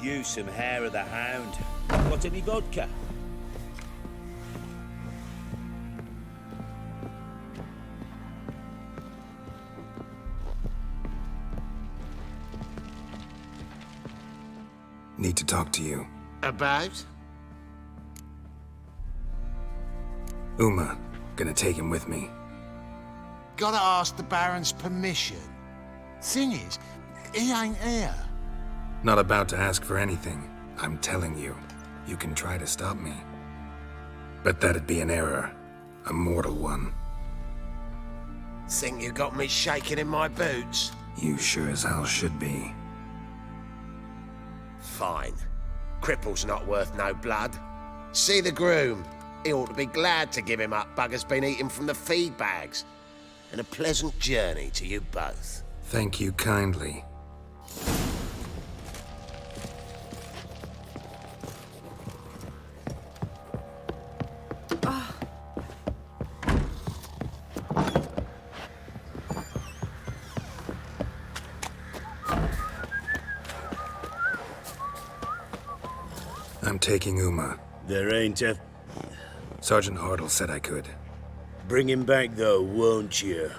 you some hair of the hound. Got any vodka? Need to talk to you. About? Uma. Gonna take him with me. Gotta ask the Baron's permission. Thing is, he ain't here. Not about to ask for anything. I'm telling you. You can try to stop me. But that'd be an error. A mortal one. Think you got me shaking in my boots? You sure as hell should be. Fine. Cripple's not worth no blood. See the groom. He ought to be glad to give him up. Bugger's been eating from the feed bags. And a pleasant journey to you both. Thank you kindly. I'm taking Uma. There ain't a... Sergeant Hartle said I could. Bring him back, though, won't you?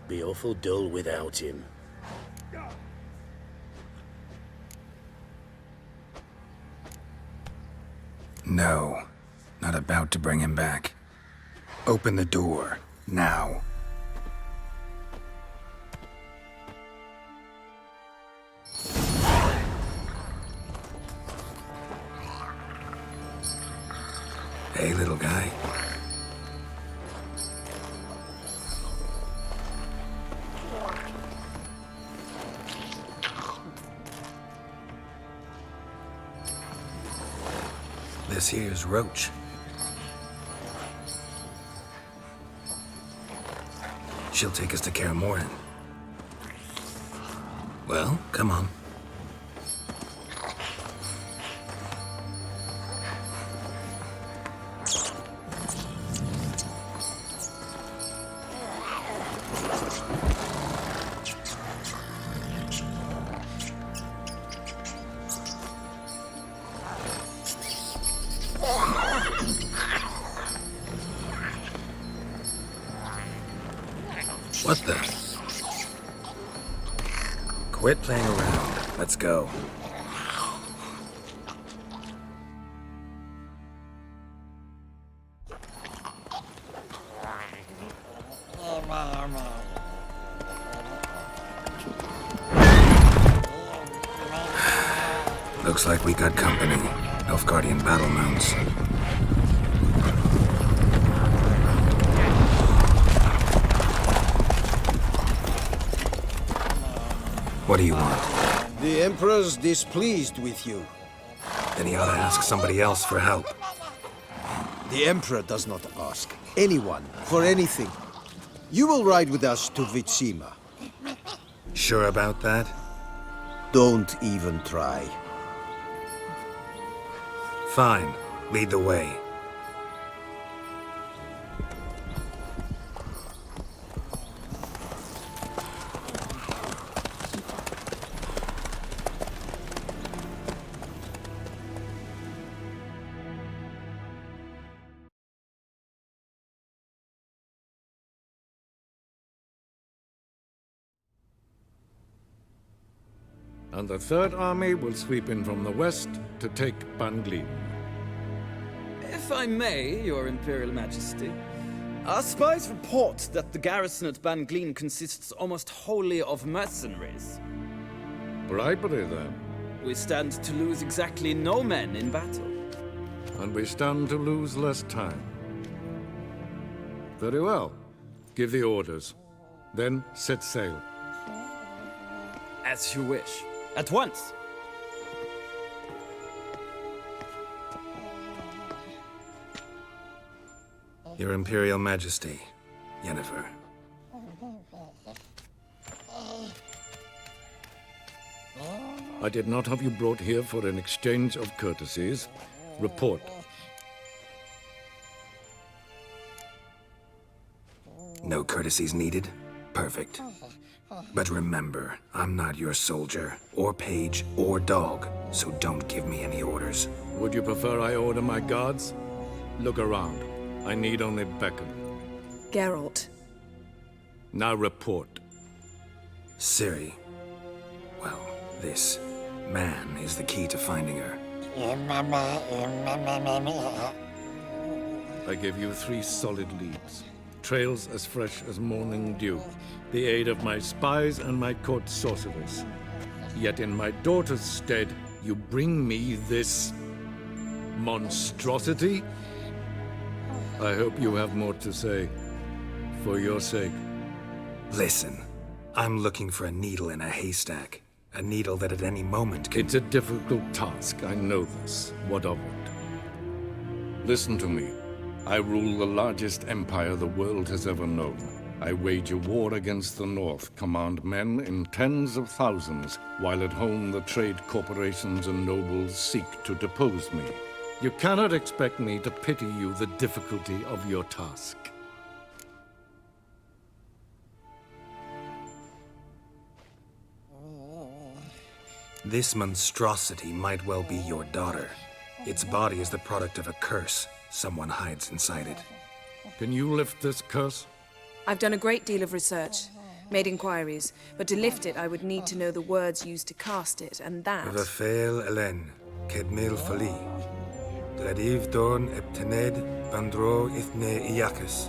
Be awful dull without him. No. Not about to bring him back. Open the door. Now. Hey, little guy. This here's Roach. She'll take us to Kaer Morhen. Well, come on. What the? Quit playing around. Let's go. Looks like we got company. Nilfgaardian battle mounts. What do you want? The Emperor's displeased with you. Then he ought to ask somebody else for help. The Emperor does not ask anyone for anything. You will ride with us to Vitsima. Sure about that? Don't even try. Fine. Lead the way. And the Third Army will sweep in from the west to take Ban Glin. If I may, Your Imperial Majesty, our spies report that the garrison at Ban Glin consists almost wholly of mercenaries. Bribery, then. We stand to lose exactly no men in battle. And we stand to lose less time. Very well. Give the orders. Then set sail. As you wish. At once! Your Imperial Majesty, Yennefer. I did not have you brought here for an exchange of courtesies. Report. No courtesies needed? Perfect. But remember, I'm not your soldier, or page, or dog. so don't give me any orders. Would you prefer I order my guards? Look around. I need only beckon. Geralt. Now report. Ciri. Well, this man is the key to finding her. I give you 3 solid leads. Trails as fresh as morning dew. The aid of my spies and my court sorcerers. Yet in my daughter's stead, you bring me this monstrosity? I hope you have more to say. For your sake. Listen, I'm looking for a needle in a haystack. A needle that at any moment can... It's a difficult task, I know this. What of it? Listen to me. I rule the largest empire the world has ever known. I wage a war against the North, command men in tens of thousands, while at home the trade corporations and nobles seek to depose me. You cannot expect me to pity you the difficulty of your task. This monstrosity might well be your daughter. Its body is the product of a curse. Someone hides inside it. Can you lift this curse? I've done a great deal of research, made inquiries, but to lift it I would need to know the words used to cast it, and that... Vafael Elen, Kedmil Fali, Dradiv Dorn Eptened, Bandro Ithne Iacus.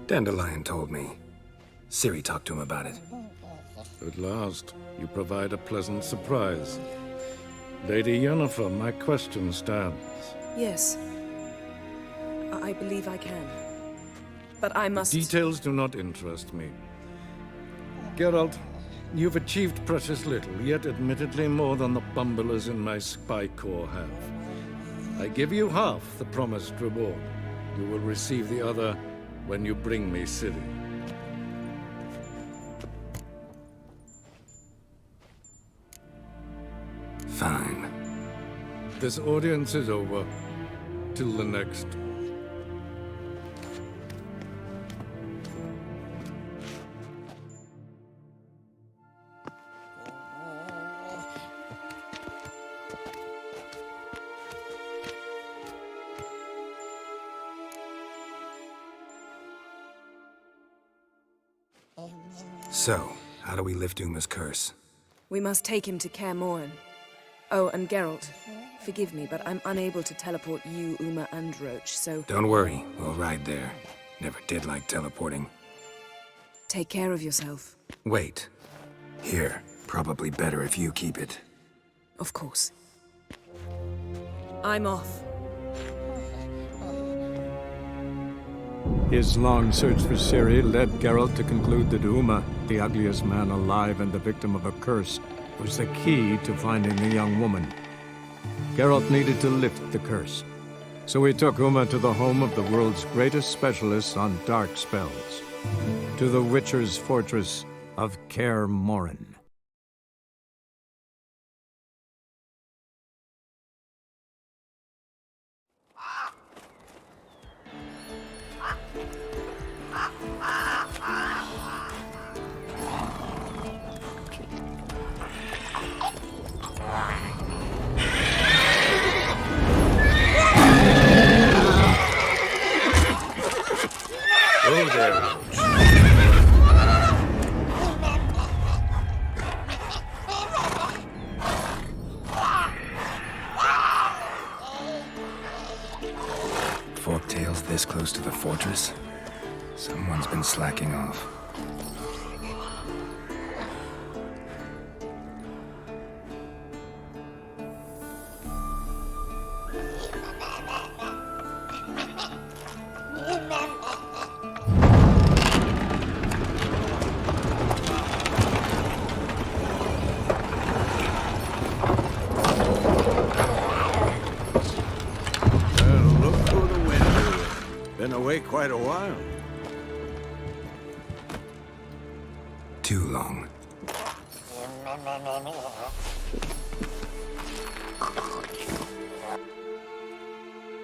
Dandelion told me. Ciri talked to him about it. At last, you provide a pleasant surprise. Lady Yennefer, my question stands. Yes. I believe I can. But I must... Details do not interest me. Geralt, you've achieved precious little, yet admittedly more than the bumblers in my spy corps have. I give you half the promised reward. You will receive the other when you bring me Ciri. Fine. This audience is over. Till the next. So, how do we lift Uma's curse? We must take him to Kaer Morhen. Oh, and Geralt, forgive me, but I'm unable to teleport you, Uma, and Roach, so... Don't worry, we'll ride there. Never did like teleporting. Take care of yourself. Wait. Here. Probably better if you keep it. Of course. I'm off. His long search for Ciri led Geralt to conclude that Uma, the ugliest man alive and the victim of a curse, was the key to finding the young woman. Geralt needed to lift the curse, so he took Uma to the home of the world's greatest specialists on dark spells, to the Witcher's fortress of Kaer Morhen. Oh, there. Forktail's this close to the fortress? Someone's been slacking off. Look through the window. Been away quite a while. Too long.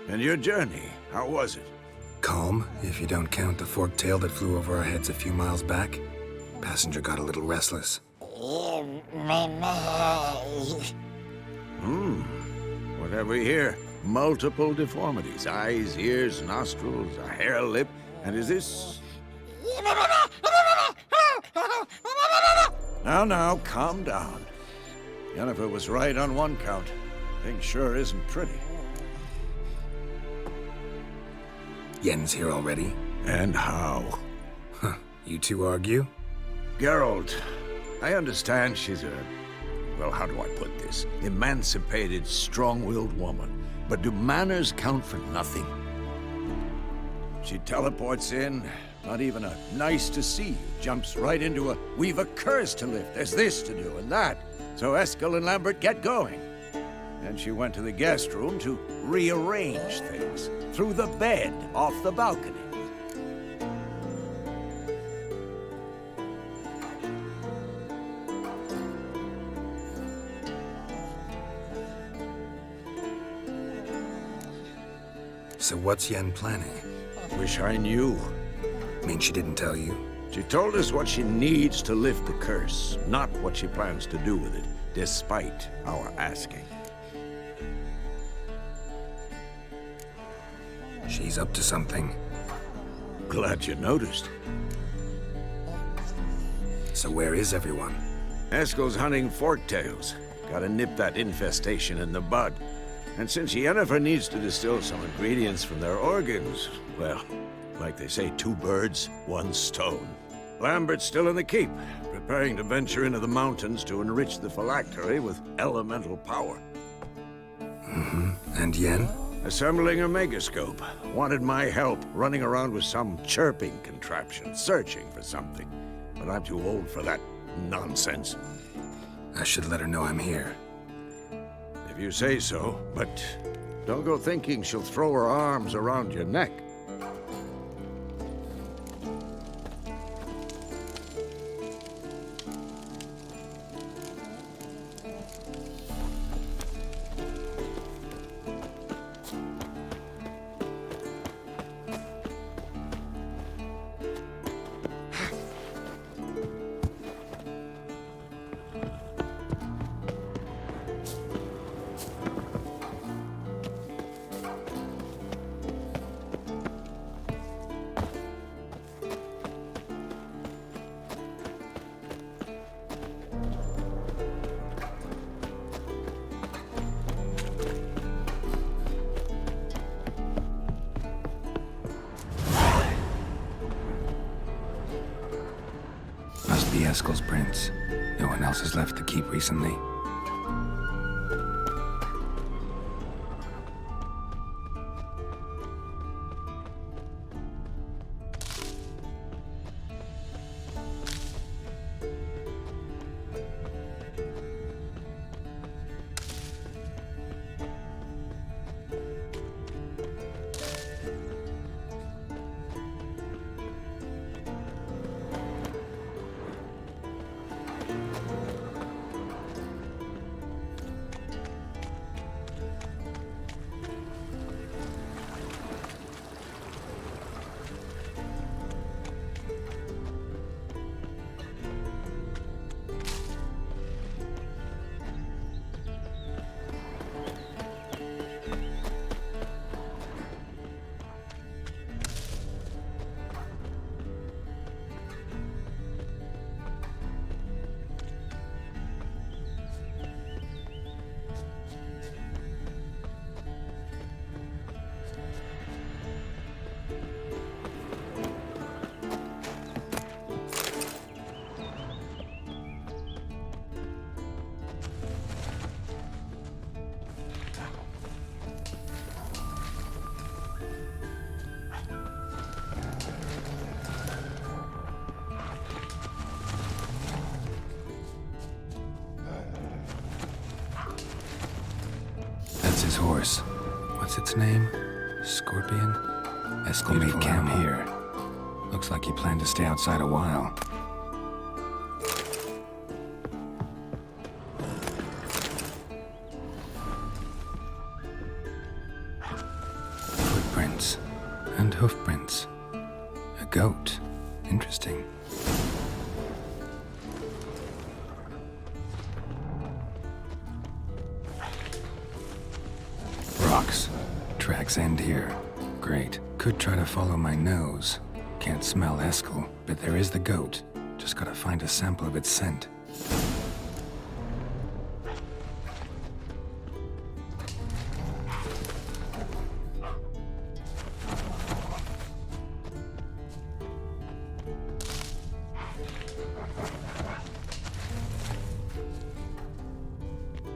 And your journey, how was it? Calm, if you don't count the forktail that flew over our heads a few miles back. Passenger got a little restless. What have we here? Multiple deformities. Eyes, ears, nostrils, a hair lip. And is this... Now, calm down. Yennefer was right on one count. Thing sure isn't pretty. Yen's here already? And how? Huh. You two argue? Geralt, I understand she's a... well, how do I put this? Emancipated, strong-willed woman. But do manners count for nothing? She teleports in, not even a nice to see you, jumps right into a we've a curse to lift, there's this to do and that. So Eskel and Lambert get going. And she went to the guest room to rearrange things. Through the bed, off the balcony. So what's Yen planning? Wish I knew. Mean she didn't tell you? She told us what she needs to lift the curse, not what she plans to do with it, despite our asking. She's up to something. Glad you noticed. So where is everyone? Eskel's hunting forktails. Gotta nip that infestation in the bud. And since Yennefer needs to distill some ingredients from their organs, well, like they say, 2 birds, 1 stone. Lambert's still in the keep, preparing to venture into the mountains to enrich the phylactery with elemental power. And Yen? Assembling a megascope. Wanted my help running around with some chirping contraption, searching for something. But I'm too old for that nonsense. I should let her know I'm here. If you say so, but don't go thinking she'll throw her arms around your neck. Must be Eskel's prints. No one else has left the keep recently. That's his horse. What's its name? Scorpion? Eskel made camp here. Looks like he planned to stay outside a while. Footprints. And hoofprints. A goat. Interesting. tracks end here. Great. Could try to follow my nose. Can't smell Eskel, but there is the goat. Just gotta find a sample of its scent.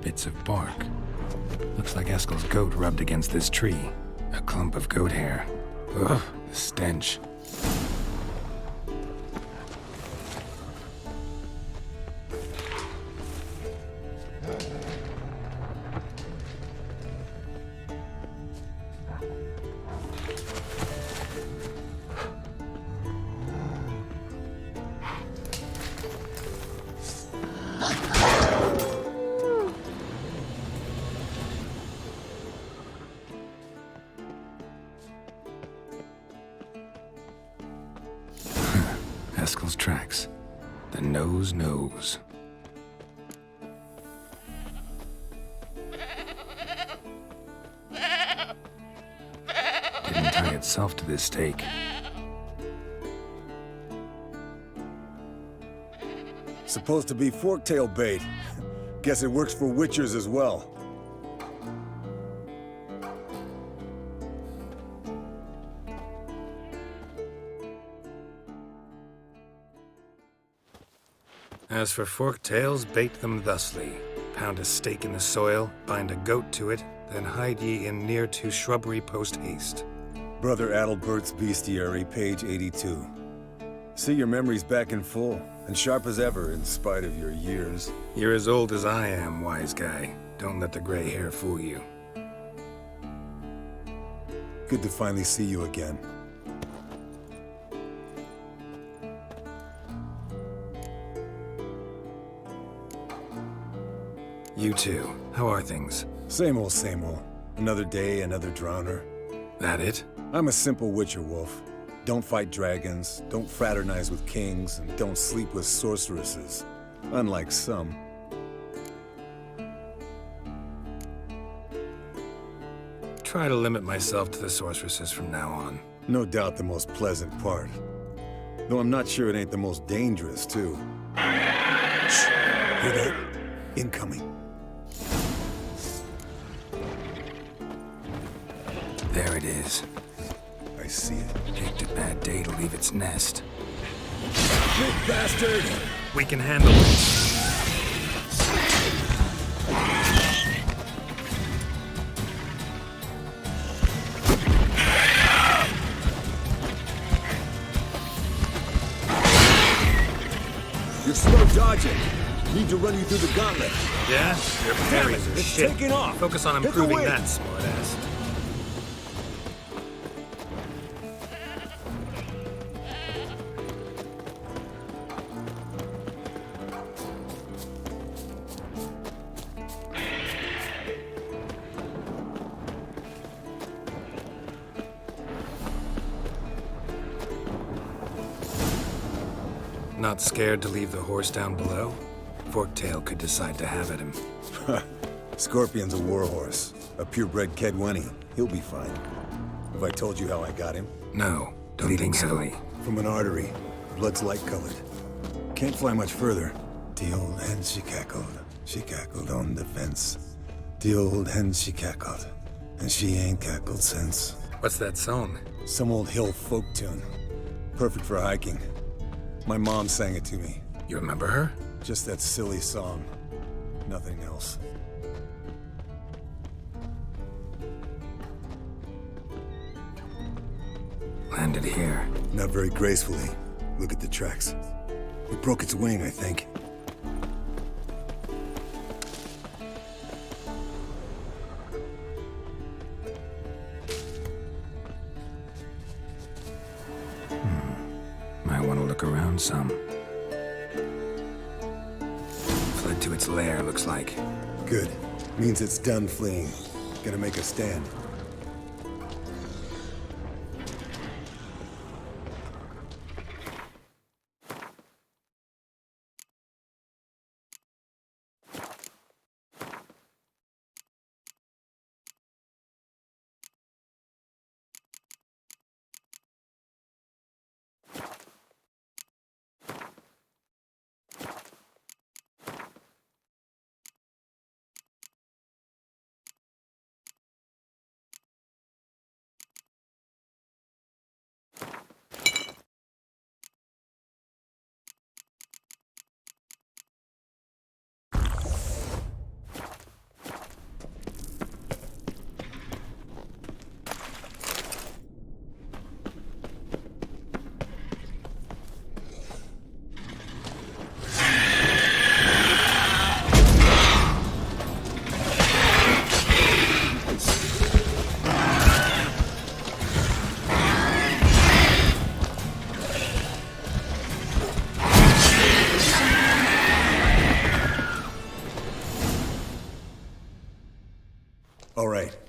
Bits of bark. Looks like Eskel's goat rubbed against this tree. A clump of goat hair. Ugh, the stench. Eskel's tracks. The nose knows. Didn't tie itself to this stake. Supposed to be forktail bait. Guess it works for witchers as well. As for forktails, bait them thusly. Pound a stake in the soil, bind a goat to it, then hide ye in near to shrubbery post haste. Brother Adalbert's Bestiary, page 82. See your memories back in full, and sharp as ever in spite of your years. You're as old as I am, wise guy. Don't let the gray hair fool you. Good to finally see you again. You too. How are things? Same old, same old. Another day, another drowner. That it? I'm a simple witcher, Wolf. Don't fight dragons, don't fraternize with kings, and don't sleep with sorceresses. Unlike some. Try to limit myself to the sorceresses from now on. No doubt the most pleasant part. Though I'm not sure it ain't the most dangerous, too. Shh! Hear that? Incoming. There it is. I see it. Picked a bad day to leave its nest. Big bastard! We can handle it. You're slow dodging. Need to run you through the gauntlet. Yeah? Your parries are It's shit. taking off. Focus on Hit the improving wing. that, smartass. Not scared to leave the horse down below? Forktail could decide to have at him. Scorpion's a warhorse. A purebred Kedwenny. He'll be fine. Have I told you how I got him? No, bleeding heavily. From an artery. Blood's light-colored. Can't fly much further. The old hen, she cackled on the fence. The old hen, she cackled. And she ain't cackled since. What's that song? Some old hill folk tune. Perfect for hiking. My mom sang it to me. You remember her? Just that silly song. Nothing else. Landed here. Not very gracefully. Look at the tracks. It broke its wing, I think. Might want to look around some. Fled to its lair, looks like. Good. Means it's done fleeing. Gonna make a stand.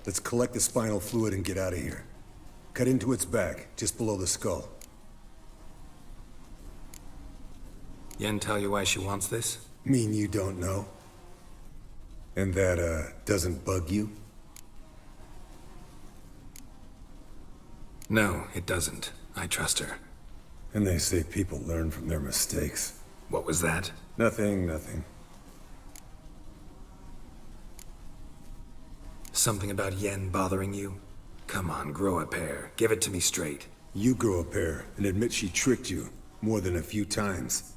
Let's collect the spinal fluid and get out of here. Cut into its back, just below the skull. Yen tell you why she wants this? Mean you don't know? And that, doesn't bug you? No, it doesn't. I trust her. And they say people learn from their mistakes. What was that? Nothing, nothing. Something about Yen bothering you? Come on, grow a pair. Give it to me straight. You grow a pair and admit she tricked you more than a few times.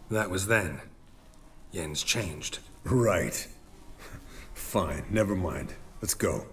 That was then. Yen's changed. Right. Fine, never mind. Let's go.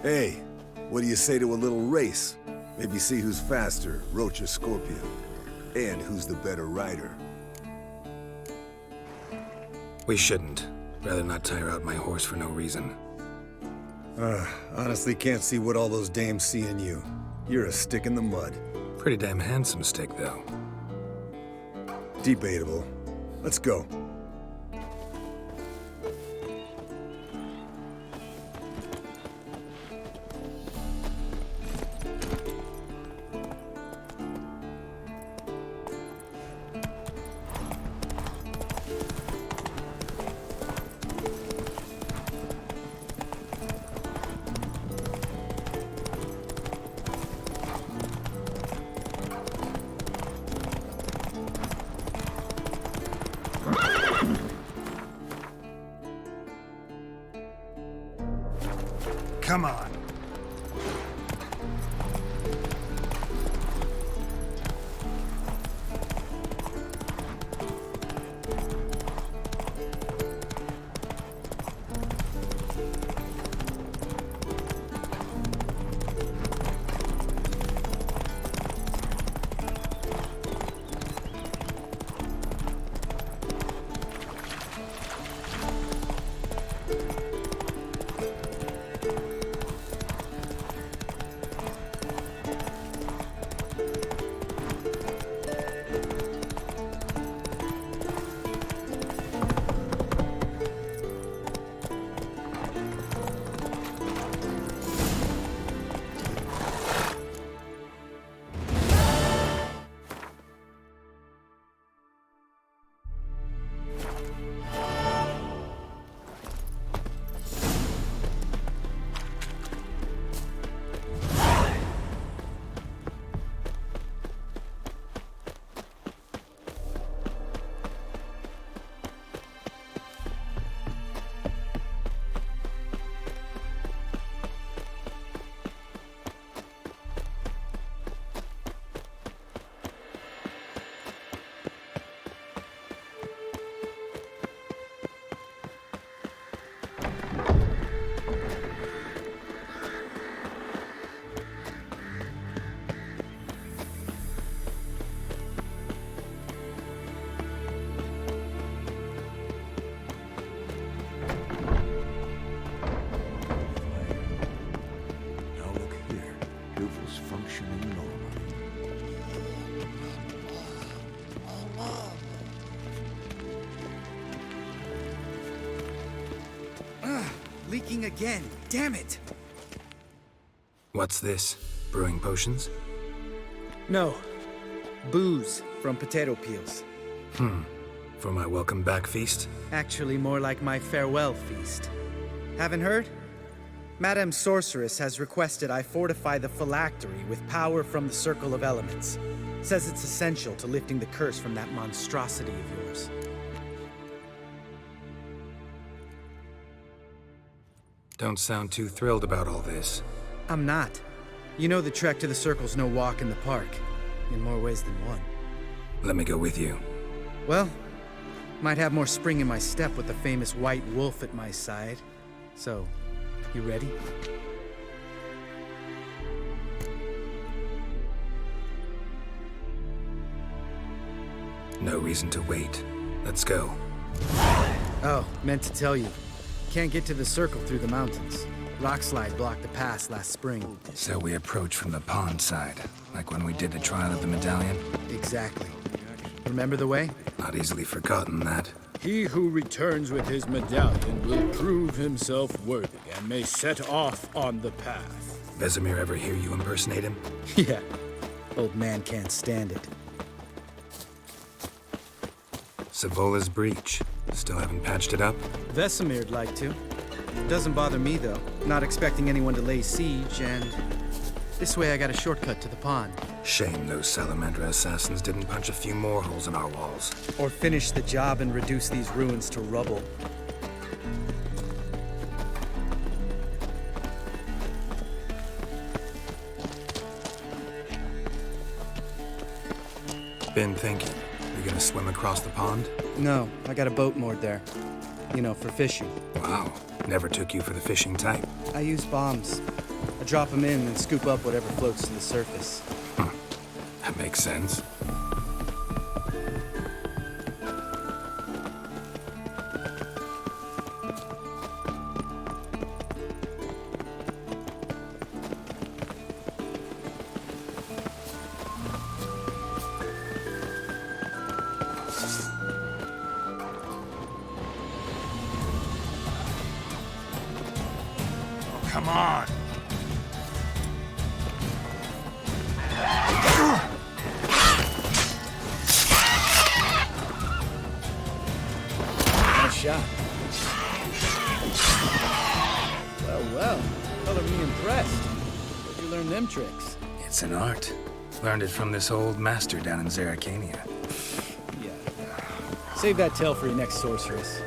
Hey, what do you say to a little race? Maybe see who's faster, Roach or Scorpion. And who's the better rider. We shouldn't. Rather not tire out my horse for no reason. Honestly can't see what all those dames see in you. You're a stick in the mud. Pretty damn handsome stick, though. Debatable. Let's go. Come on. Leaking again. Damn it! What's this? Brewing potions? No. Booze from potato peels. For For my welcome back feast? Actually, more like my farewell feast. Haven't heard? Madame Sorceress has requested I fortify the phylactery with power from the Circle of Elements. Says it's essential to lifting the curse from that monstrosity of yours. Don't sound too thrilled about all this. I'm not. You know the trek to the Circle's no walk in the park. In more ways than one. Let me go with you. Well, might have more spring in my step with the famous White Wolf at my side. So, you ready? No reason to wait. Let's go. Oh, meant to tell you. Can't get to the Circle through the mountains. Rockslide blocked the pass last spring. So we approach from the pond side, like when we did the trial of the medallion? Exactly. Remember the way? Not easily forgotten, that. He who returns with his medallion will prove himself worthy and may set off on the path. Vesemir ever hear you impersonate him? Yeah. Old man can't stand it. Savola's breach. Still haven't patched it up? Vesemir'd like to. Doesn't bother me, though. Not expecting anyone to lay siege, and this way I got a shortcut to the pond. Shame those Salamandra assassins didn't punch a few more holes in our walls. Or finish the job and reduce these ruins to rubble. Been thinking. We gonna swim across the pond? No, I got a boat moored there. You know, for fishing. Wow. Never took you for the fishing type. I use bombs. I drop them in and scoop up whatever floats to the surface. That makes sense. Come on! Nice shot. Well. Color me impressed. Where'd you learn them tricks? It's an art. Learned it from this old master down in Zerrikania. Yeah. Save that tale for your next sorceress.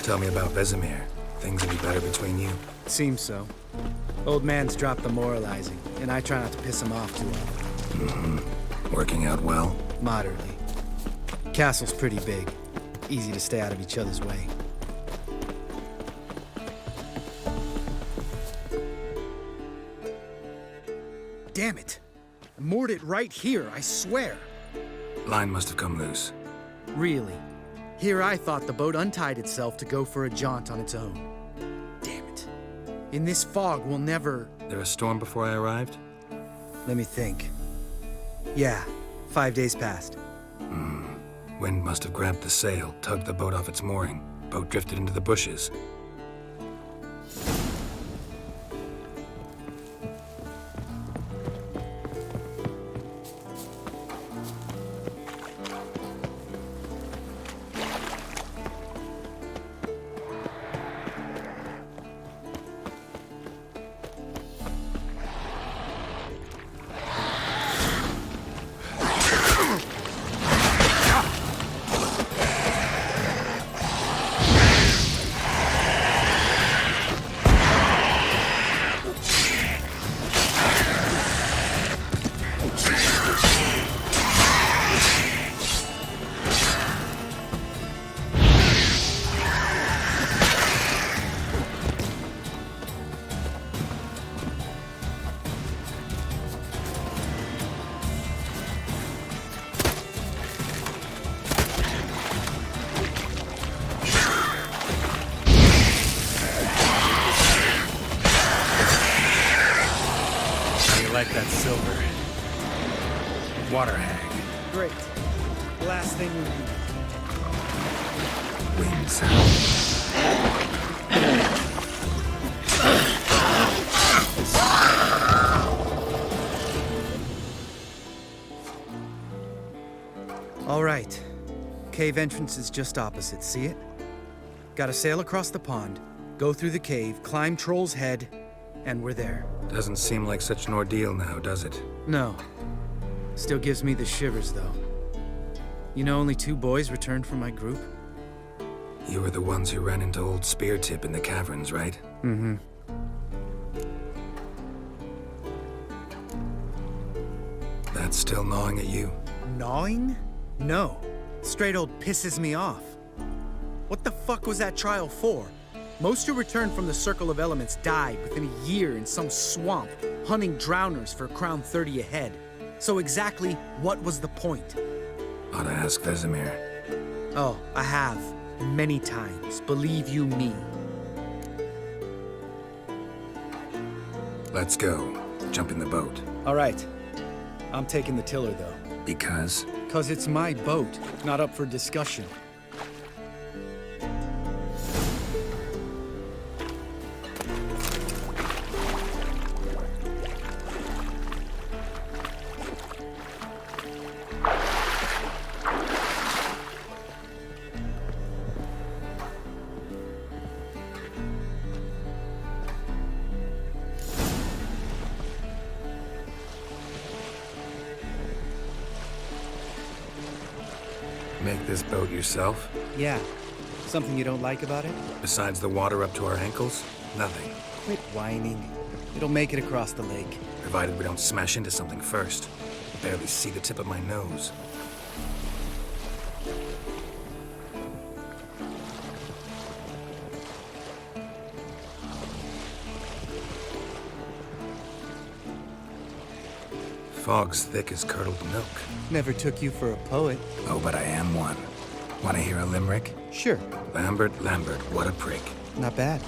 Tell me about Vesemir. Things will be better between you. Seems so. Old man's dropped the moralizing, and I try not to piss him off too often. Mm-hmm. Working out well? Moderately. Castle's pretty big. Easy to stay out of each other's way. Damn it! I moored it right here, I swear! Line must have come loose. Really? Here I thought the boat untied itself to go for a jaunt on its own. Damn it. In this fog, we'll never... There a storm before I arrived? Let me think. Yeah, 5 days passed. Wind must have grabbed the sail, tugged the boat off its mooring. Boat drifted into the bushes. water hag. Great. Last thing we need. Wings. All right. Cave entrance is just opposite, see it? Gotta sail across the pond, go through the cave, climb Troll's Head, and we're there. Doesn't seem like such an ordeal now, does it? No. Still gives me the shivers, though. You know only 2 boys returned from my group? You were the ones who ran into old Speartip in the caverns, right? Mm-hmm. That's still gnawing at you? Gnawing? No. Straight old pisses me off. What the fuck was that trial for? Most who returned from the Circle of Elements died within a year in some swamp, hunting drowners for Crown 30 a head. So exactly what was the point? Ought to ask Vesemir. Oh, I have. Many times. Believe you me. Let's go. Jump in the boat. All right. I'm taking the tiller, though. Because? 'Cause it's my boat, not up for discussion. Make this boat yourself? Yeah. Something you don't like about it? Besides the water up to our ankles? Nothing. Quit whining. It'll make it across the lake. Provided we don't smash into something first. Barely see the tip of my nose. Fog's thick as curdled milk. Never took you for a poet. Oh, but I am one. Want to hear a limerick? Sure. Lambert, what a prick. Not bad.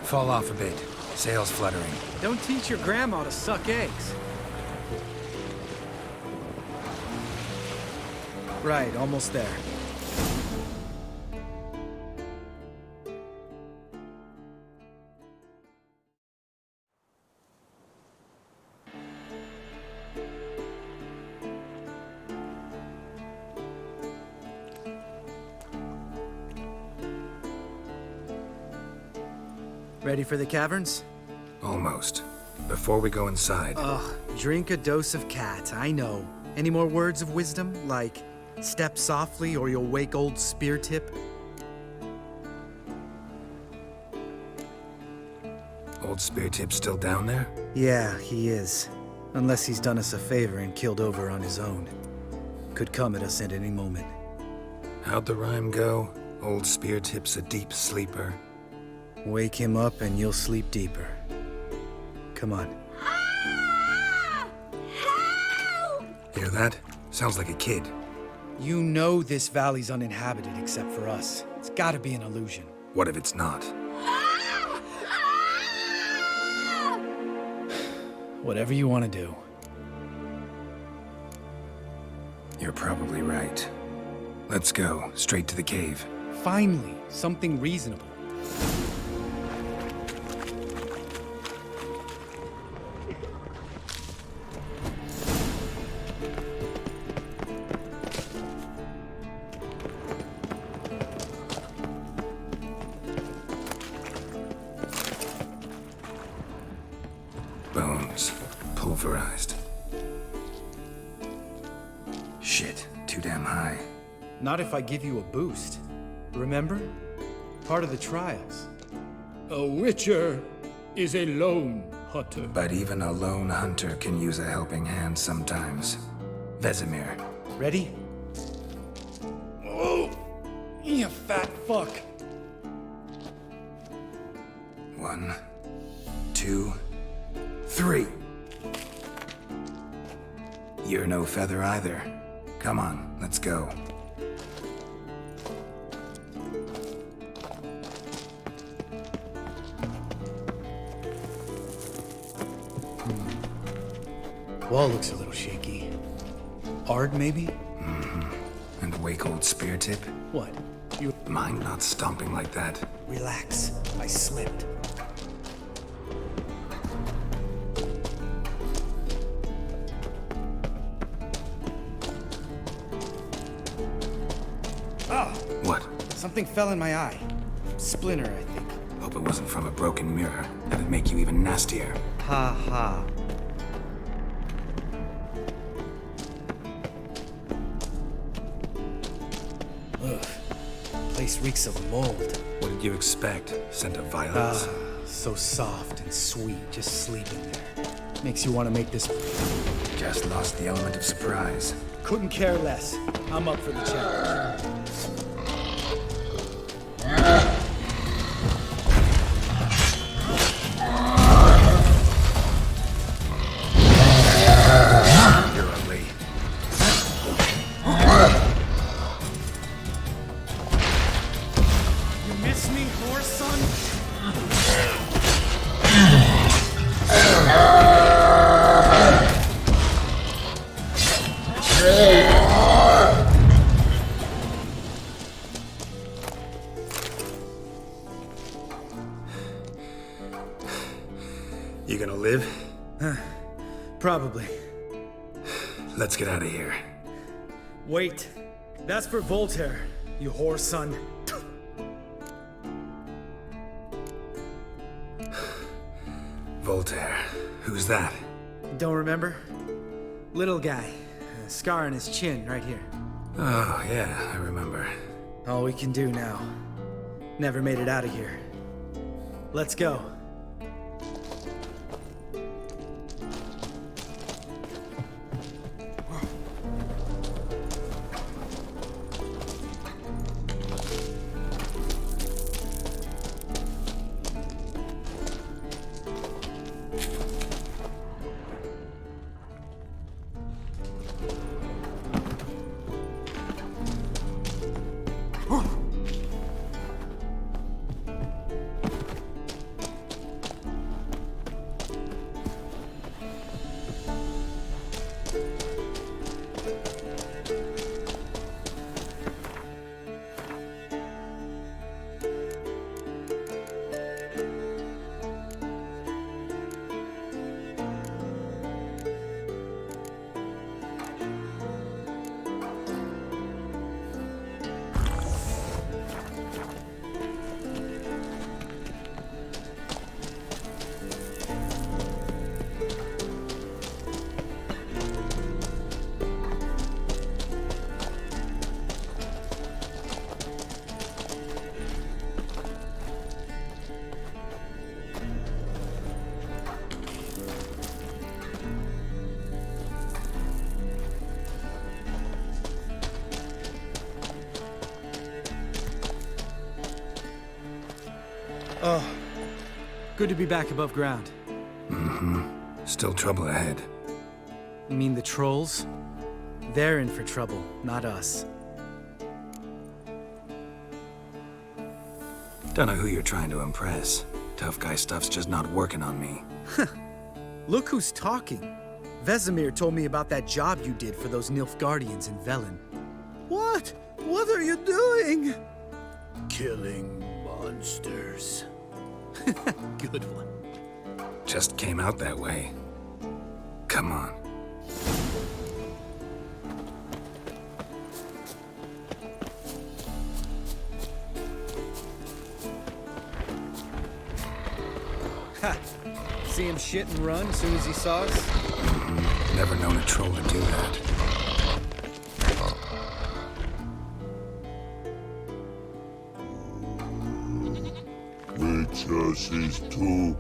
Fall off a bit. Sails fluttering. Don't teach your grandma to suck eggs. Right, almost there. Ready for the caverns? Almost. Before we go inside... Ugh, drink a dose of cat, I know. Any more words of wisdom, like, step softly or you'll wake old Speartip? Old Speartip's still down there? Yeah, he is. Unless he's done us a favor and killed over on his own. Could come at us at any moment. How'd the rhyme go? Old Speartip's a deep sleeper. Wake him up and you'll sleep deeper. Come on. Hear that? Sounds like a kid. You know this valley's uninhabited except for us. It's gotta be an illusion. What if it's not? Whatever you want to do. You're probably right. Let's go, straight to the cave. Finally, something reasonable. Bones. Pulverized. Shit, too damn high. Not if I give you a boost. Remember? Part of the trials. A witcher is a lone hunter. But even a lone hunter can use a helping hand sometimes. Vesemir. Ready? Oh! You fat fuck! 1, 2, 3. You're no feather either. Come on, let's go. Wall looks a little shaky. Ard, maybe? And wake-old spear tip? What? You... Mind not stomping like that. Relax. I slipped. Ah! What? Something fell in my eye. Splinter, I think. Hope it wasn't from a broken mirror. That'd make you even nastier. Ha ha. Ugh. Place reeks of mold. What did you expect? Scent of violets? So soft and sweet, just sleeping there. Makes you want to make this... Just lost the element of surprise. Couldn't care less. I'm up for the challenge. You're ugly. You miss me, horse son? You gonna live? Probably. Let's get out of here. Wait. That's for Voltaire, you whore son. Voltaire. Who's that? Don't remember? Little guy. A scar on his chin, right here. Oh, yeah, I remember. All we can do now. Never made it out of here. Let's go. Oh, good to be back above ground. Still trouble ahead. You mean the trolls? They're in for trouble, not us. Don't know who you're trying to impress. Tough guy stuff's just not working on me. Look who's talking. Vesemir told me about that job you did for those Nilfgaardians in Velen. What? What are you doing? Killing monsters. Good one. Just came out that way. Come on. Ha! See him shit and run as soon as he saw us? Never known a troll to do that. Ceases to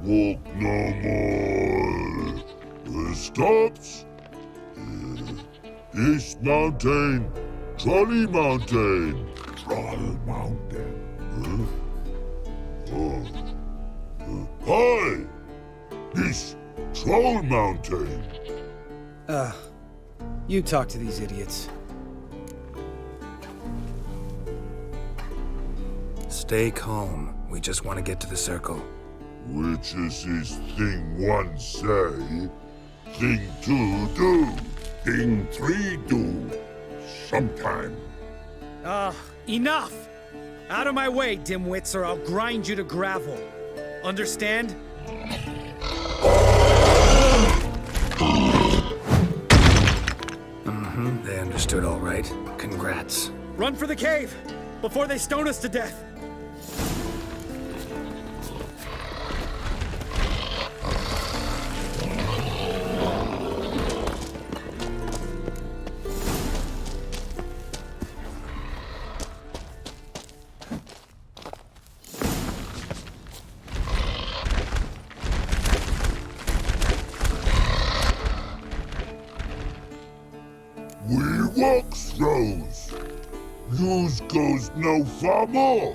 walk no more. Stops. East Mountain, Trolley Mountain. Troll Mountain. Hi! This Troll Mountain. You talk to these idiots. Stay calm. We just want to get to the circle. Which is his thing one say, thing two do, thing three do, sometime. Enough! Out of my way, dimwits, or I'll grind you to gravel. Understand? They understood all right. Congrats. Run for the cave! Before they stone us to death! We walk throws. Yous goes no far more.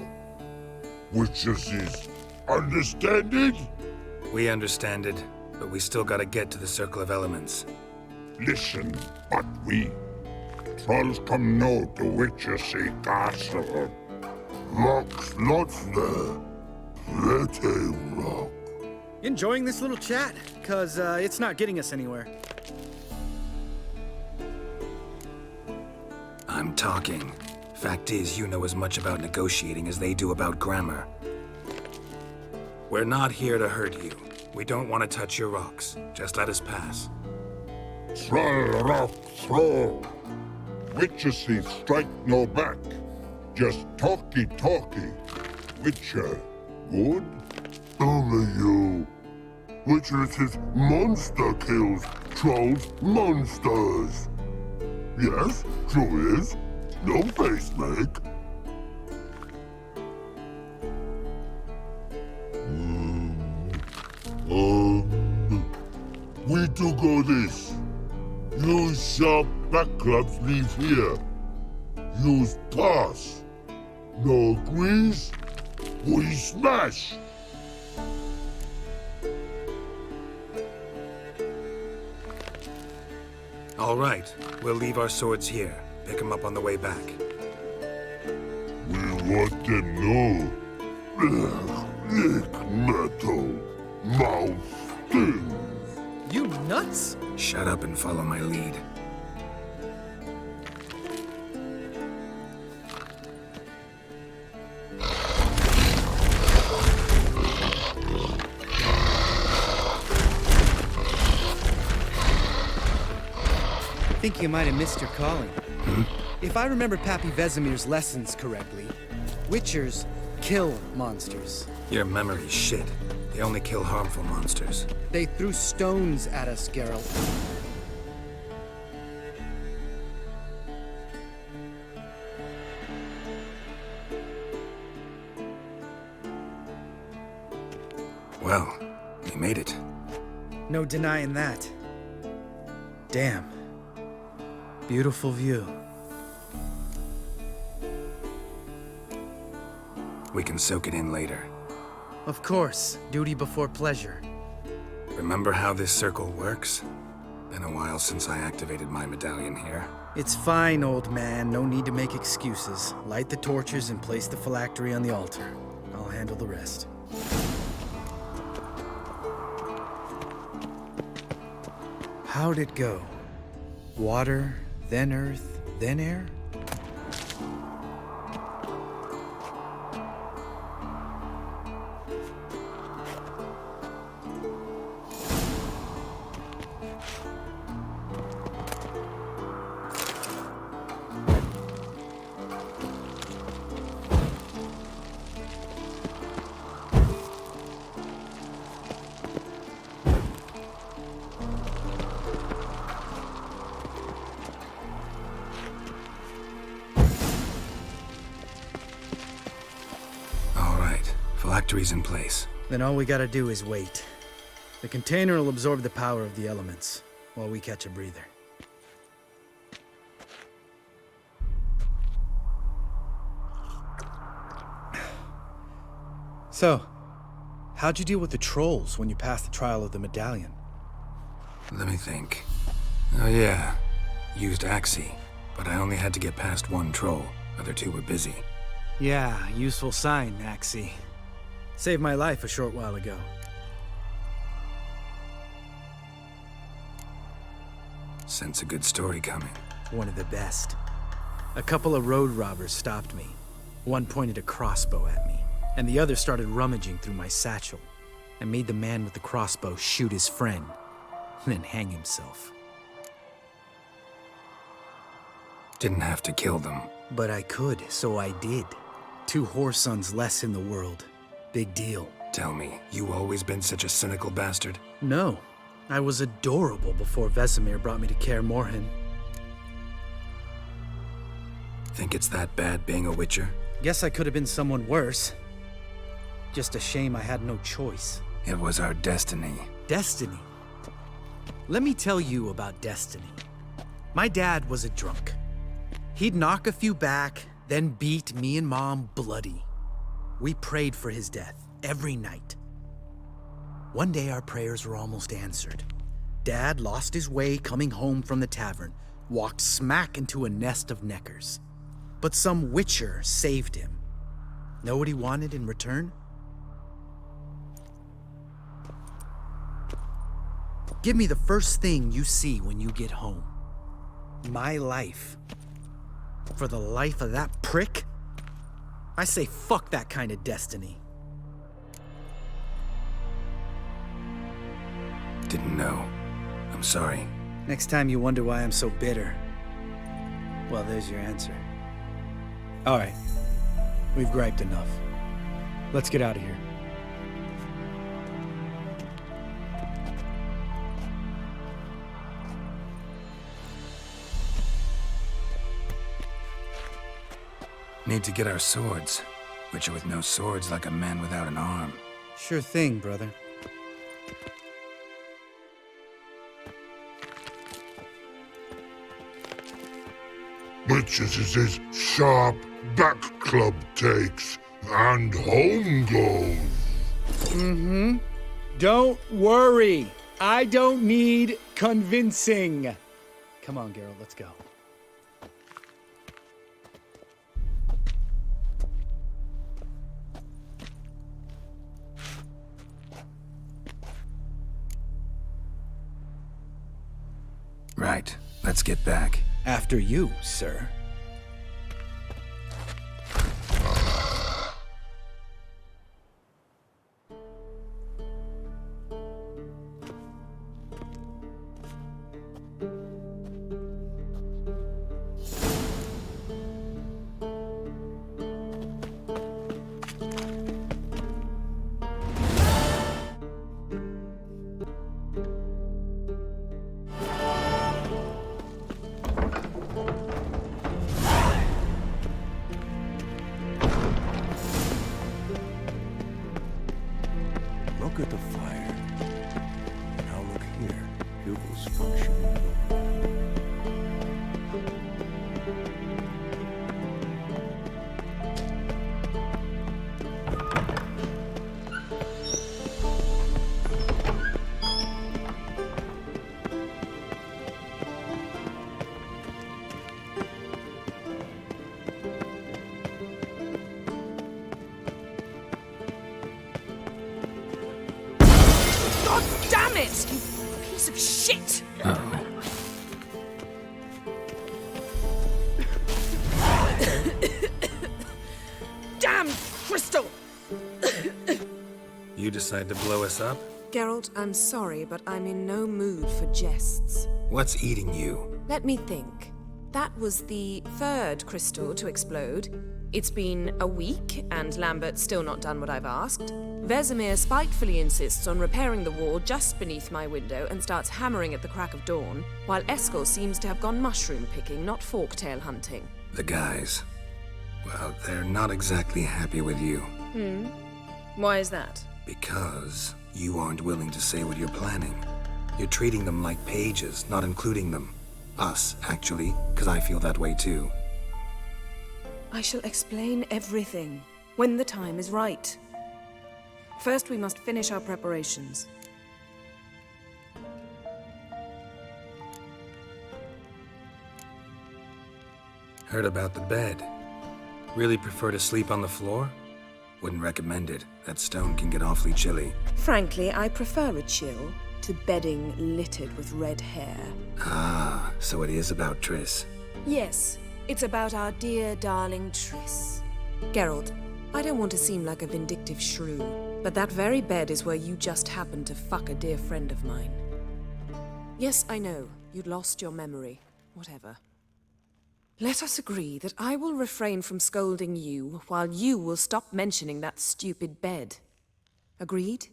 Which is understand it? We understand it, but we still gotta get to the Circle of Elements. Listen, but we trolls come no to Witchersea Castle. Rocks lots there. Pretty rock. Enjoying this little chat? 'Cause it's not getting us anywhere. I'm talking. Fact is, you know as much about negotiating as they do about grammar. We're not here to hurt you. We don't want to touch your rocks. Just let us pass. Troll rock throw. Witchersea strike no back. Just talky. Witcher, good? Only you. Witcher's monster kills trolls monsters. Yes, true is. No face make. We do go this. Use sharp back clubs leave here. Use pass. No agrees? We smash. All right, we'll leave our swords here. Pick them up on the way back. We want them know. Nick metal. Mouth stings. You nuts? Shut up and follow my lead. I think you might have missed your calling. If I remember Pappy Vesemir's lessons correctly, Witchers kill monsters. Your memory's shit. They only kill harmful monsters. They threw stones at us, Geralt. Well, we made it. No denying that. Damn. Beautiful view. We can soak it in later. Of course, duty before pleasure. Remember how this circle works? Been a while since I activated my medallion here. It's fine, old man. No need to make excuses. Light the torches and place the phylactery on the altar. I'll handle the rest. How'd it go? Water, then earth, then air? Phylactery's in place. Then all we gotta do is wait. The container will absorb the power of the elements, while we catch a breather. So, how'd you deal with the trolls when you passed the trial of the medallion? Let me think. Oh yeah. Used Axii, but I only had to get past one troll. Other two were busy. Yeah, useful sign, Axii. Saved my life a short while ago. Sense a good story coming. One of the best. A couple of road robbers stopped me. One pointed a crossbow at me, and the other started rummaging through my satchel. I made the man with the crossbow shoot his friend, then hang himself. Didn't have to kill them. But I could, so I did. 2 whoresons less in the world. Big deal. Tell me, you always been such a cynical bastard? No. I was adorable before Vesemir brought me to Kaer Morhen. Think it's that bad being a Witcher? Guess I could have been someone worse. Just a shame I had no choice. It was our destiny. Destiny? Let me tell you about destiny. My dad was a drunk. He'd knock a few back, then beat me and Mom bloody. We prayed for his death every night. One day our prayers were almost answered. Dad lost his way coming home from the tavern, walked smack into a nest of neckers. But some Witcher saved him. Know what he wanted in return? Give me the first thing you see when you get home. My life. For the life of that prick? I say fuck that kind of destiny. Didn't know. I'm sorry. Next time you wonder why I'm so bitter, well, there's your answer. All right. We've griped enough. Let's get out of here. Need to get our swords. Witcher with no swords like a man without an arm. Sure thing, brother. Witches is his sharp back club takes, and home goes. Don't worry. I don't need convincing. Come on, Geralt, let's go. Right. Let's get back. After you, sir. Look at the fire. Now look here. Hugo's functioning. God damn it! You piece of shit! Damn crystal! You decide to blow us up? Geralt, I'm sorry, but I'm in no mood for jests. What's eating you? Let me think. That was the 3rd crystal to explode. It's been a week, and Lambert's still not done what I've asked. Vesemir spitefully insists on repairing the wall just beneath my window and starts hammering at the crack of dawn, while Eskel seems to have gone mushroom picking, not forktail hunting. The guys. Well, they're not exactly happy with you. Why is that? Because you aren't willing to say what you're planning. You're treating them like pages, not including them. Us, actually, because I feel that way too. I shall explain everything when the time is right. First, we must finish our preparations. Heard about the bed. Really prefer to sleep on the floor? Wouldn't recommend it. That stone can get awfully chilly. Frankly, I prefer a chill to bedding littered with red hair. Ah, so it is about Triss. Yes, it's about our dear darling Triss. Geralt, I don't want to seem like a vindictive shrew, but that very bed is where you just happened to fuck a dear friend of mine. Yes, I know, you'd lost your memory. Whatever. Let us agree that I will refrain from scolding you, while you will stop mentioning that stupid bed. Agreed?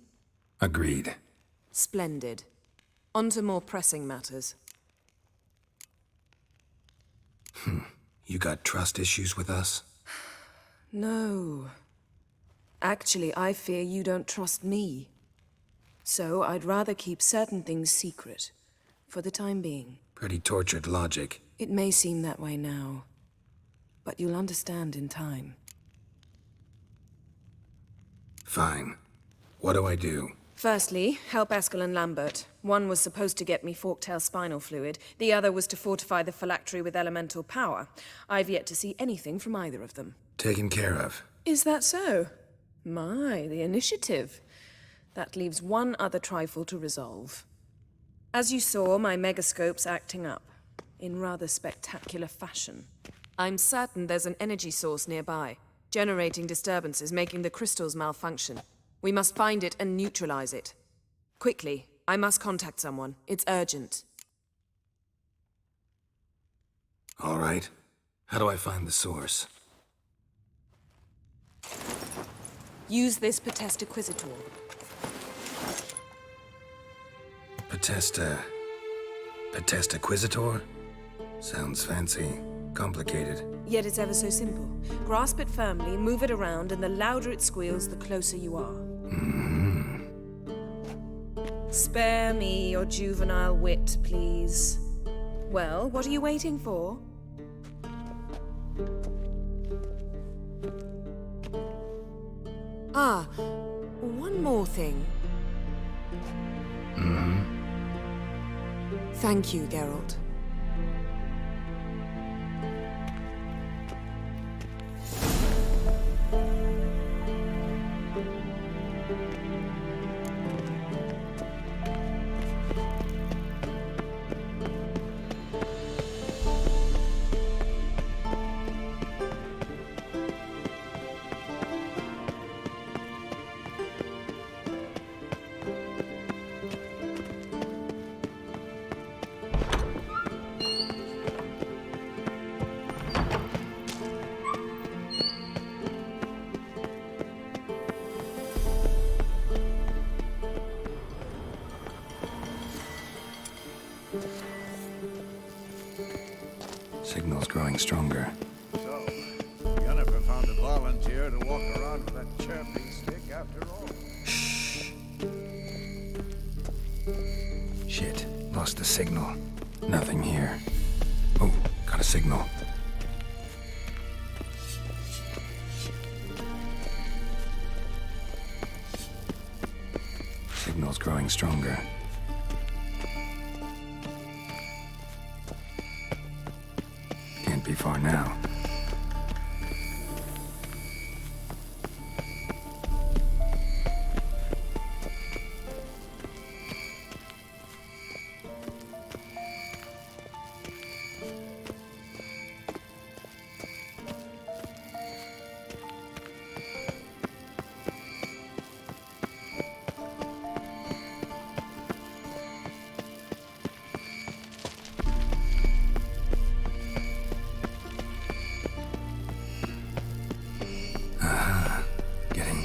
Agreed. Splendid. On to more pressing matters. You got trust issues with us? No. Actually, I fear you don't trust me. So I'd rather keep certain things secret, for the time being. Pretty tortured logic. It may seem that way now, but you'll understand in time. Fine. What do I do? Firstly, help Eskel and Lambert. One was supposed to get me forktail spinal fluid, the other was to fortify the phylactery with elemental power. I've yet to see anything from either of them. Taken care of. Is that so? My, the initiative. That leaves one other trifle to resolve. As you saw, my megascope's acting up, in rather spectacular fashion. I'm certain there's an energy source nearby, generating disturbances, making the crystals malfunction. We must find it and neutralize it. Quickly, I must contact someone. It's urgent. All right. How do I find the source? Use this Potestaquizitor. Potestaquizitor? Sounds fancy. Complicated. Yet it's ever so simple. Grasp it firmly, move it around, and the louder it squeals, the closer you are. Spare me your juvenile wit, please. Well, what are you waiting for? Ah, one more thing. Thank you, Geralt. Signal's growing stronger. So, Yennefer found a volunteer to walk around with that chirping stick after all. Shit, lost the signal. Nothing here. Oh, got a signal. Signal's growing stronger. Can't be far now.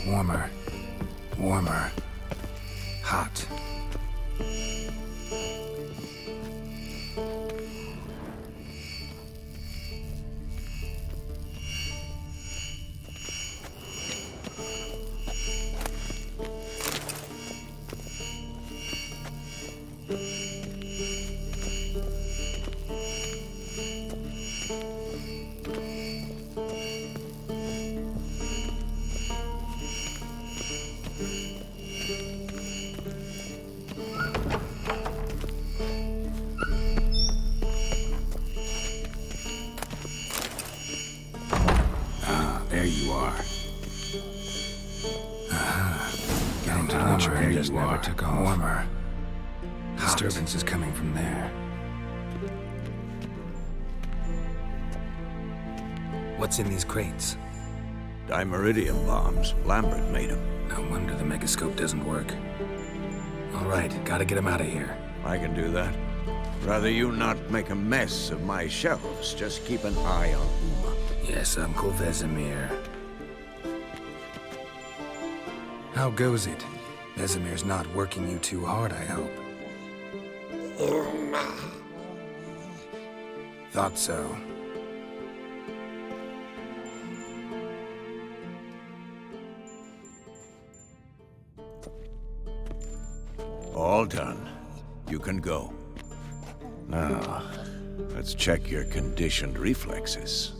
Warmer. Warmer. Hot. There you are. Getting to warmer areas never took off. Warmer. Disturbance is coming from there. What's in these crates? Dimeridium bombs. Lambert made them. No wonder the megascope doesn't work. All right, gotta get him out of here. I can do that. Rather you not make a mess of my shelves. Just keep an eye on Uma. Yes, Uncle Vesemir. How goes it? Vesemir's not working you too hard, I hope. Uma. Thought so. All done. You can go. Now, let's check your conditioned reflexes.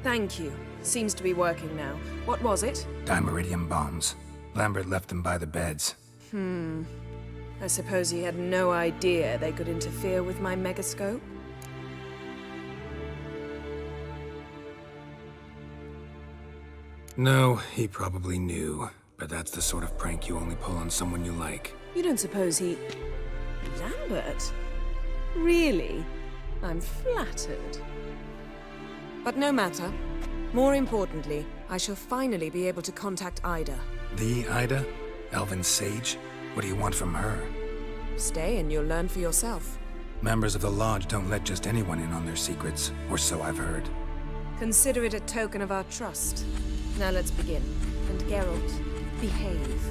Thank you. Seems to be working now. What was it? Dimeridium bombs. Lambert left them by the beds. I suppose he had no idea they could interfere with my megascope? No, he probably knew. But that's the sort of prank you only pull on someone you like. You don't suppose he... Lambert? Really? I'm flattered. But no matter. More importantly, I shall finally be able to contact Ida. The Ida? Elven sage? What do you want from her? Stay and you'll learn for yourself. Members of the Lodge don't let just anyone in on their secrets, or so I've heard. Consider it a token of our trust. Now let's begin. And Geralt, behave,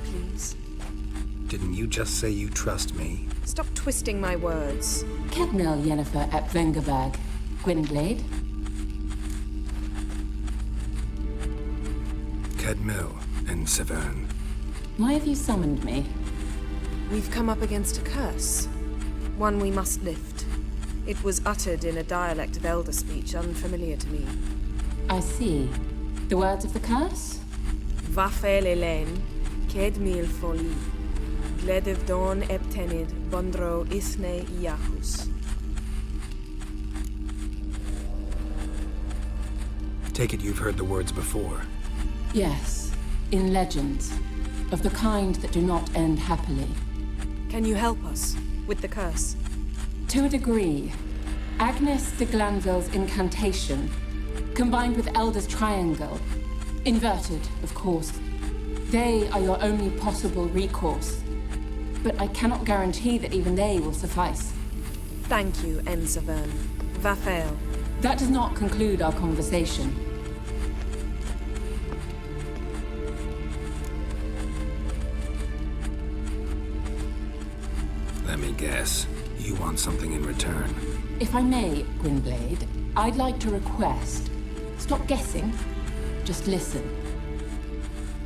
please. Didn't you just say you trust me? Stop twisting my words. Kednel Yennefer at Vengerberg. Gwynblade? Kedmil and Severn. Why have you summoned me? We've come up against a curse. One we must lift. It was uttered in a dialect of Elder speech unfamiliar to me. I see. The words of the curse? Vafel Elaine, Kedmil Foli, Gledev Dawn Ebtenid, Bondro Isne Iachus. Take it you've heard the words before. Yes, in legends. Of the kind that do not end happily. Can you help us with the curse? To a degree. Agnes de Glanville's incantation, combined with Elder's triangle, inverted, of course. They are your only possible recourse. But I cannot guarantee that even they will suffice. Thank you, Ensavern. Vafel. That does not conclude our conversation. Let me guess. You want something in return. If I may, Gwynblade, I'd like to request. Stop guessing. Just listen.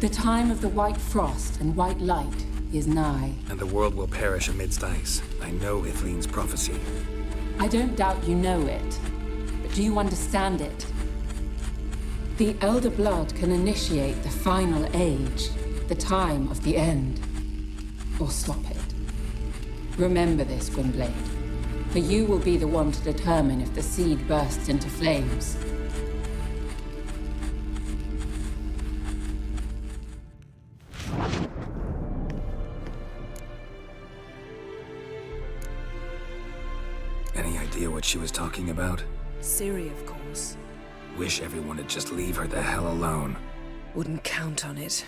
The time of the white frost and white light is nigh. And the world will perish amidst ice. I know Ithleen's prophecy. I don't doubt you know it. But do you understand it? The Elder Blood can initiate the final age, the time of the end. Or stop it. Remember this, Gwynblade. For you will be the one to determine if the seed bursts into flames. Any idea what she was talking about? Ciri, of course. Wish everyone would just leave her the hell alone. Wouldn't count on it.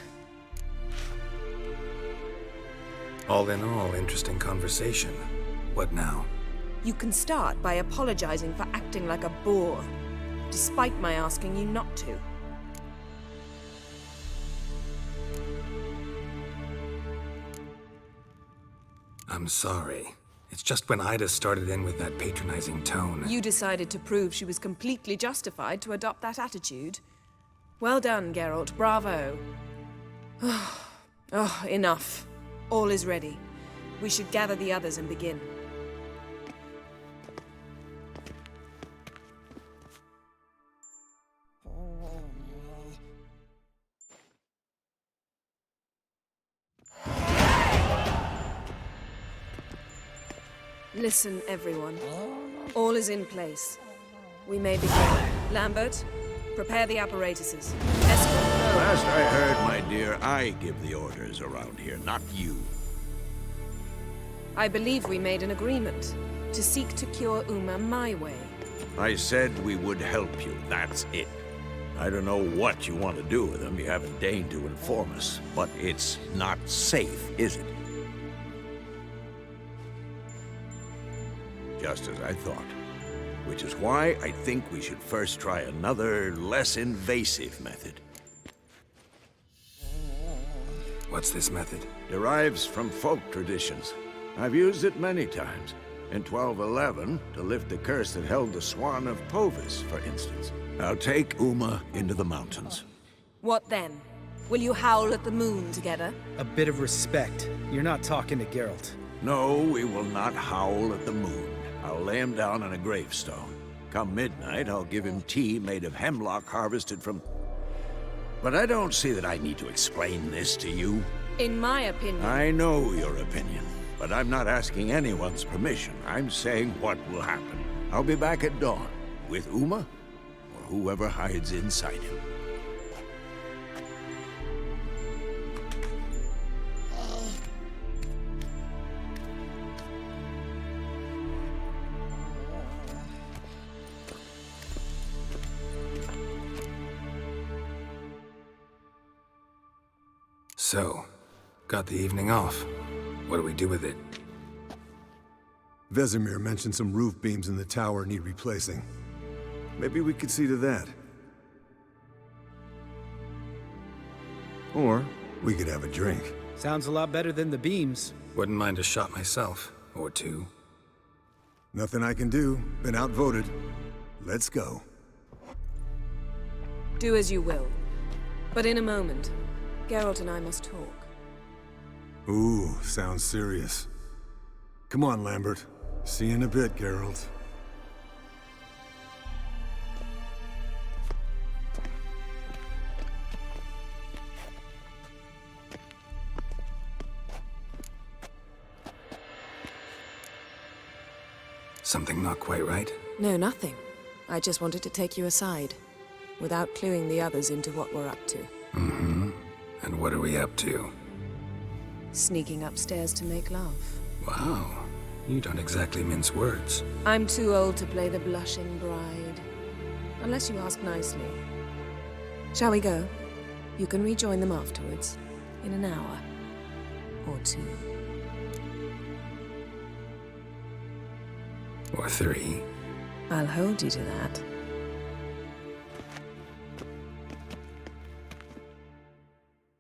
All in all, interesting conversation. What now? You can start by apologizing for acting like a boor, despite my asking you not to. I'm sorry. It's just when Ida started in with that patronizing tone. You decided to prove she was completely justified to adopt that attitude. Well done, Geralt. Bravo. Oh, enough. All is ready. We should gather the others and begin. Listen, everyone. All is in place. We may begin. Lambert, prepare the apparatuses. Escort. Last I heard, my dear, I give the orders around here, not you. I believe we made an agreement to seek to cure Uma my way. I said we would help you, that's it. I don't know what you want to do with them, you haven't deigned to inform us, but it's not safe, is it? Just as I thought. Which is why I think we should first try another, less invasive method. What's this method? Derives from folk traditions. I've used it many times. In 1211, to lift the curse that held the Swan of Povis, for instance. Now take Uma into the mountains. What then? Will you howl at the moon together? A bit of respect. You're not talking to Geralt. No, we will not howl at the moon. I'll lay him down on a gravestone. Come midnight, I'll give him tea made of hemlock harvested from... But I don't see that I need to explain this to you. In my opinion... I know your opinion, but I'm not asking anyone's permission. I'm saying what will happen. I'll be back at dawn, with Uma, or whoever hides inside him. So, got the evening off. What do we do with it? Vesemir mentioned some roof beams in the tower need replacing. Maybe we could see to that. Or we could have a drink. Sounds a lot better than the beams. Wouldn't mind a shot myself. Or two. Nothing I can do. Been outvoted. Let's go. Do as you will. But in a moment, Geralt and I must talk. Ooh, sounds serious. Come on, Lambert. See you in a bit, Geralt. Something not quite right? No, nothing. I just wanted to take you aside, without cluing the others into what we're up to. Mm-hmm. And what are we up to? Sneaking upstairs to make love. Wow. You don't exactly mince words. I'm too old to play the blushing bride. Unless you ask nicely. Shall we go? You can rejoin them afterwards. In an hour. Or two. Or three. I'll hold you to that.